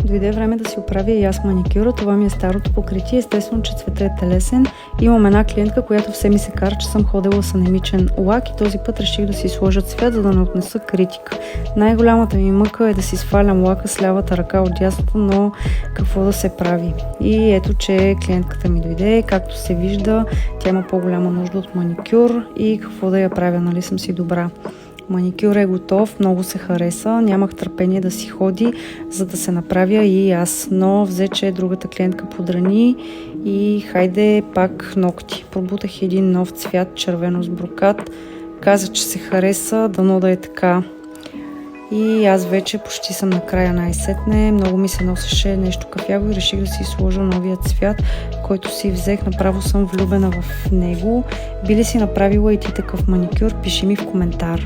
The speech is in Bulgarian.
дойде време да си оправя и аз маникюра. Това ми е старото покритие. Естествено, че цвета е телесен. Имам една клиентка, която все ми се кара, че съм ходила с анемичен лак и този път реших да си сложа цвят, за да не отнеса критика. Най-голямата ми мъка е да си свалям лака с лявата ръка от дясната, но какво да се прави? И ето, че клиентката ми дойде. Както се вижда, тя има по-голяма нужда от маникюр и какво да я правя, нали съм си добра. Маникюр е готов, много се хареса, нямах търпение да си ходи, за да се направя и аз, но взе, че другата клиентка подрани и хайде пак ногти. Пробутах един нов цвят, червено с брокат, каза, че се хареса, дано да е така. И аз вече почти съм на края най-сетне, много ми се носеше нещо кафяво и реших да си сложа новия цвят, който си взех, направо съм влюбена в него. Би ли си направила и ти такъв маникюр? Пиши ми в коментар.